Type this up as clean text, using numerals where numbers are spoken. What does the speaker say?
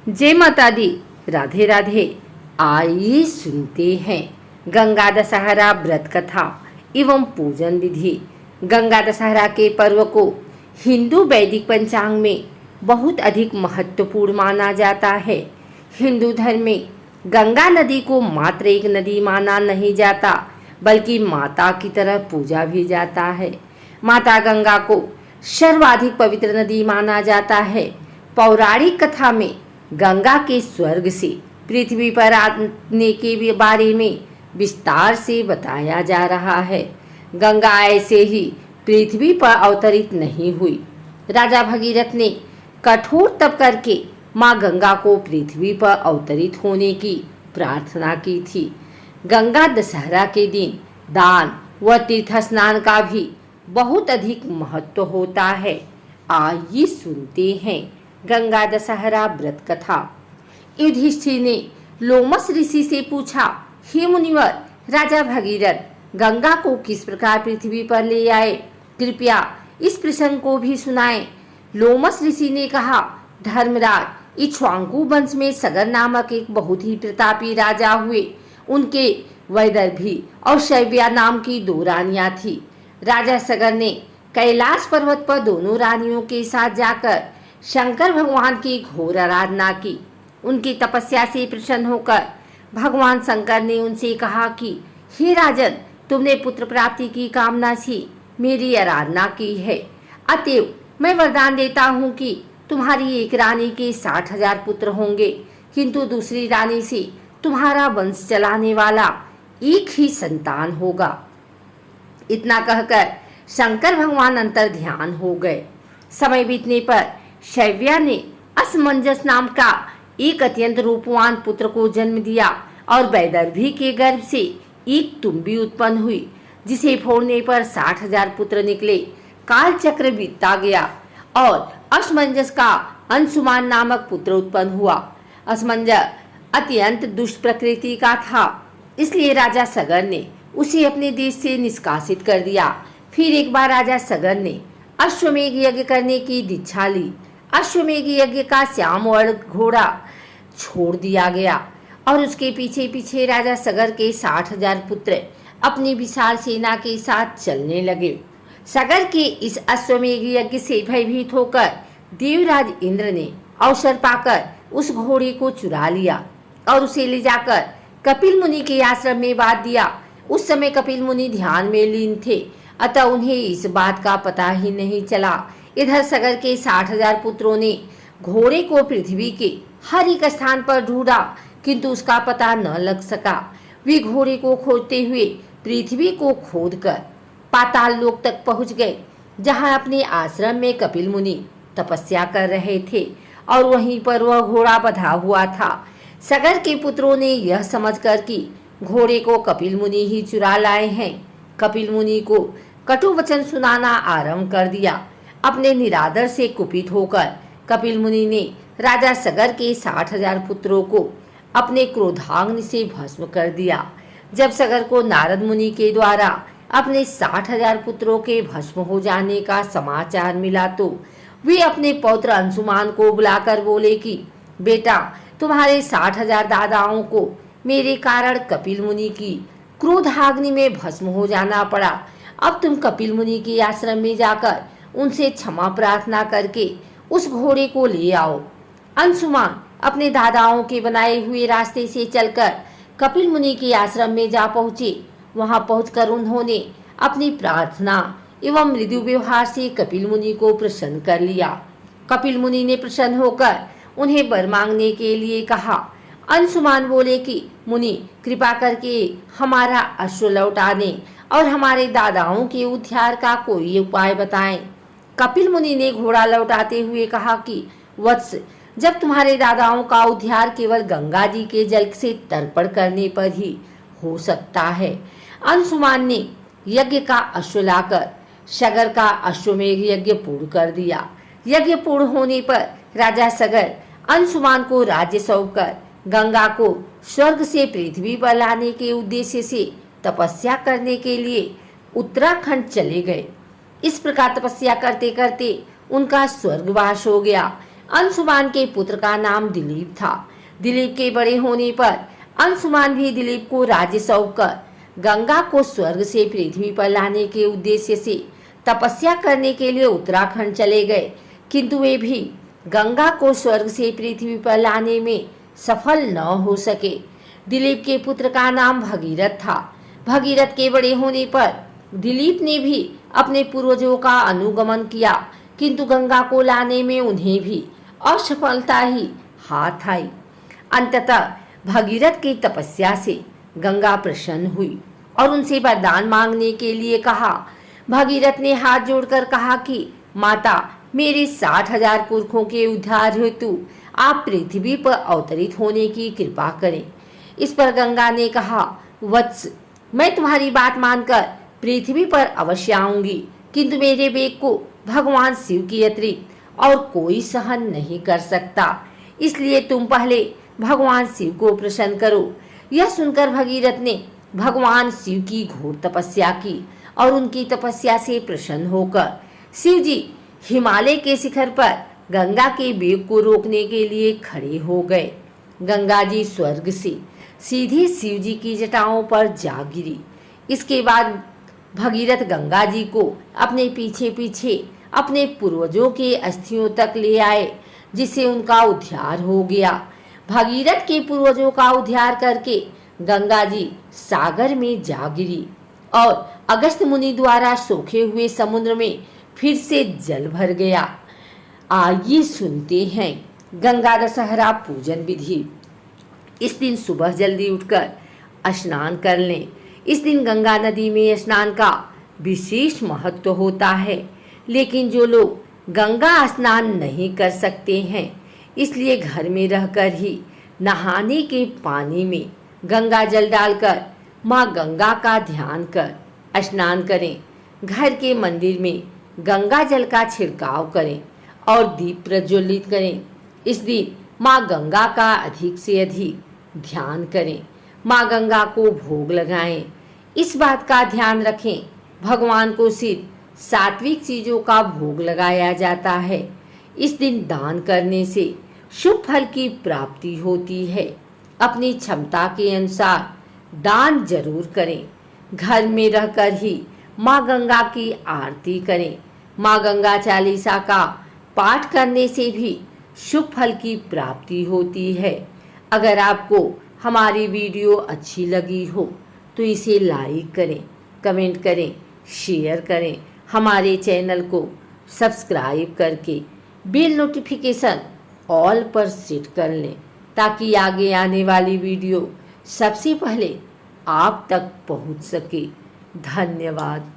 जय माता दी। राधे राधे। आइए सुनते हैं गंगा दशहरा व्रत कथा एवं पूजन विधि। गंगा दशहरा के पर्व को हिंदू वैदिक पंचांग में बहुत अधिक महत्वपूर्ण माना जाता है। हिंदू धर्म में गंगा नदी को मात्र एक नदी माना नहीं जाता, बल्कि माता की तरह पूजा भी जाता है। माता गंगा को सर्वाधिक पवित्र नदी माना जाता है। पौराणिक कथा में गंगा के स्वर्ग से पृथ्वी पर आने के बारे में विस्तार से बताया जा रहा है। गंगा ऐसे ही पृथ्वी पर अवतरित नहीं हुई। राजा भगीरथ ने कठोर तप करके माँ गंगा को पृथ्वी पर अवतरित होने की प्रार्थना की थी। गंगा दशहरा के दिन दान व तीर्थ स्नान का भी बहुत अधिक महत्व होता है। आइए सुनते हैं गंगा दशहरा व्रत कथा। युधिष्ठिर ने लोमस ऋषि से पूछा, हे मुनिवर, राजा भगीरथ गंगा को किस प्रकार पृथ्वी पर ले आए? कृपया इस प्रसंग को भी सुनाएं। लोमस ऋषि ने कहा, धर्मराज, इक्ष्वाकु वंश में सगर नामक एक बहुत ही प्रतापी राजा हुए। उनके वैदर्भी और शैव्या नाम की दो रानियां थी। राजा सगर ने कैलाश पर्वत पर दोनों रानियों के साथ जाकर शंकर भगवान की घोर आराधना की। उनकी तपस्या से प्रसन्न होकर भगवान शंकर ने उनसे कहा कि हे राजन, तुमने पुत्र प्राप्ति की कामना से मेरी आराधना की है, अतएव मैं वरदान देता हूँ कि तुम्हारी एक रानी के 60,000 पुत्र होंगे, किंतु दूसरी रानी से तुम्हारा वंश चलाने वाला एक ही संतान होगा। इतना कहकर शंकर भगवान अंतर ध्यान हो गए। समय बीतने पर शैव्या ने असमंजस नाम का एक अत्यंत रूपवान पुत्र को जन्म दिया और वैदर्भी के गर्भ से एक तुम्बी उत्पन्न हुई, जिसे फोड़ने पर 60,000 पुत्र निकले। काल चक्र बीतता गया और असमंजस का अंशुमान नामक पुत्र उत्पन्न हुआ। असमंजस अत्यंत दुष्ट प्रकृति का था, इसलिए राजा सगर ने उसे अपने देश से निष्कासित कर दिया। फिर एक बार राजा सगर ने अश्वमेघ यज्ञ करने की दीक्षा ली। अश्वमेघ यज्ञ का श्याम वर्ण घोड़ा छोड़ दिया गया और उसके पीछे पीछे राजा सगर के 60,000 पुत्र अपनी विशाल सेना के साथ चलने लगे। सगर के इस अश्वमेघ यज्ञ से भयभीत होकर देवराज इंद्र ने अवसर पाकर उस घोड़े को चुरा लिया और उसे ले जाकर कपिल मुनि के आश्रम में बांध दिया। उस समय कपिल मुनि ध्यान में लीन थे, अतः उन्हें इस बात का पता ही नहीं चला। इधर सगर के 60,000 पुत्रों ने घोड़े को पृथ्वी के हर एक स्थान पर ढूंढा, किंतु उसका पता न लग सका। वे घोड़े को खोजते हुए पृथ्वी को खोदकर पाताल लोक तक पहुंच गए, जहां अपने आश्रम में कपिल मुनि तपस्या कर रहे थे और वहीं पर वह घोड़ा बंधा हुआ था। सगर के पुत्रों ने यह समझकर कि घोड़े को कपिल मुनि ही चुरा लाए हैं, कपिल मुनि को कटु वचन सुनाना आरंभ कर दिया। अपने निरादर से कुपित होकर कपिल मुनि ने राजा सगर के 60,000 पुत्रों को अपने क्रोधाग्नि से भस्म कर दिया। जब सगर को नारद मुनि के द्वारा अपने 60,000 पुत्रों के भस्म हो जाने का समाचार मिला तो वे अपने पौत्र अंशुमान को बुलाकर बोले कि बेटा, तुम्हारे 60,000 दादाओं को मेरे कारण कपिल मुनि की क्रोधाग्नि में भस्म हो जाना पड़ा। अब तुम कपिल मुनि के आश्रम में जाकर उनसे क्षमा प्रार्थना करके उस घोड़े को ले आओ। अंशुमान अपने दादाओं के बनाए हुए रास्ते से चलकर कपिल मुनि के आश्रम में जा पहुंचे। वहां पहुंचकर उन्होंने अपनी प्रार्थना एवं मृदु व्यवहार से कपिल मुनि को प्रसन्न कर लिया। कपिल मुनि ने प्रसन्न होकर उन्हें वर मांगने के लिए कहा। अंशुमान बोले कि मुनि, कृपा करके हमारा अश्व लौटा दें और हमारे दादाओं के उद्धार का कोई उपाय बताएं। कपिल मुनि ने घोड़ा लौटाते हुए कहा कि वत्स, जब तुम्हारे दादाओं का उद्धार केवल गंगा जी के जल से तर्पण करने पर ही हो सकता है। अंशुमान ने यज्ञ का अश्व लाकर सगर का अश्वमेघ यज्ञ पूर्ण कर दिया। यज्ञ पूर्ण होने पर राजा सगर अंशुमान को राज्य सौंपकर गंगा को स्वर्ग से पृथ्वी पर लाने के उद्देश्य से तपस्या करने के लिए उत्तराखंड चले गए। इस प्रकार तपस्या करते करते उनका स्वर्गवास हो गया। अंशुमान के पुत्र का नाम दिलीप था। दिलीप के बड़े होने पर अंशुमान भी दिलीप को राज्य सौंप कर गंगा को स्वर्ग से पृथ्वी पर लाने के उद्देश्य से तपस्या करने के लिए उत्तराखंड चले गए, किंतु वे भी गंगा को स्वर्ग से पृथ्वी पर लाने में सफल न हो सके। दिलीप के पुत्र का नाम भगीरथ था। भगीरथ के बड़े होने पर दिलीप ने भी अपने पूर्वजों का अनुगमन किया, किंतु गंगा को लाने में उन्हें भी असफलता ही हाथ आई। अंततः भगीरथ की तपस्या से गंगा प्रसन्न हुई और उनसे वरदान मांगने के लिए कहा। भगीरथ ने हाथ जोड़कर कहा कि माता, मेरे 60,000 पुरखों के उद्धार हेतु आप पृथ्वी पर अवतरित होने की कृपा करें। इस पर गंगा ने कहा, वत्स, मैं तुम्हारी बात मानकर पृथ्वी पर अवश्य आऊंगी, किंतु मेरे वेग को भगवान शिव की अतिरिक्त और कोई सहन नहीं कर सकता, इसलिए तुम पहले भगवान शिव को प्रसन्न करो। यह सुनकर भगीरथ ने भगवान शिव की घोर तपस्या की और उनकी तपस्या से प्रसन्न होकर शिव जी हिमालय के शिखर पर गंगा के वेग को रोकने के लिए खड़े हो गए। गंगा जी स्वर्ग से सीधी शिव जी की जटाओं पर जा गिरी। इसके बाद भगीरथ गंगा जी को अपने पीछे पीछे अपने पूर्वजों के अस्थियों तक ले आए, जिससे उनका उद्धार हो गया। भगीरथ के पूर्वजों का उद्धार करके गंगा जी सागर में जा गिरी और अगस्त्य मुनि द्वारा सोखे हुए समुद्र में फिर से जल भर गया। आइए सुनते हैं गंगा दशहरा पूजन विधि। इस दिन सुबह जल्दी उठकर स्नान कर लें। इस दिन गंगा नदी में स्नान का विशेष महत्व होता है, लेकिन जो लोग गंगा स्नान नहीं कर सकते हैं, इसलिए घर में रहकर ही नहाने के पानी में गंगा जल डालकर माँ गंगा का ध्यान कर स्नान करें। घर के मंदिर में गंगा जल का छिड़काव करें और दीप प्रज्वलित करें। इस दिन माँ गंगा का अधिक से अधिक ध्यान करें। माँ गंगा को भोग लगाएं। इस बात का ध्यान रखें, भगवान को सिर्फ सात्विक चीजों का भोग लगाया जाता है। इस दिन दान करने से शुभ फल की प्राप्ति होती है। अपनी क्षमता के अनुसार दान जरूर करें। घर में रहकर ही माँ गंगा की आरती करें। माँ गंगा चालीसा का पाठ करने से भी शुभ फल की प्राप्ति होती है। अगर आपको हमारी वीडियो अच्छी लगी हो तो इसे लाइक करें, कमेंट करें, शेयर करें। हमारे चैनल को सब्सक्राइब करके बेल नोटिफिकेशन ऑल पर सेट कर लें, ताकि आगे आने वाली वीडियो सबसे पहले आप तक पहुंच सके। धन्यवाद।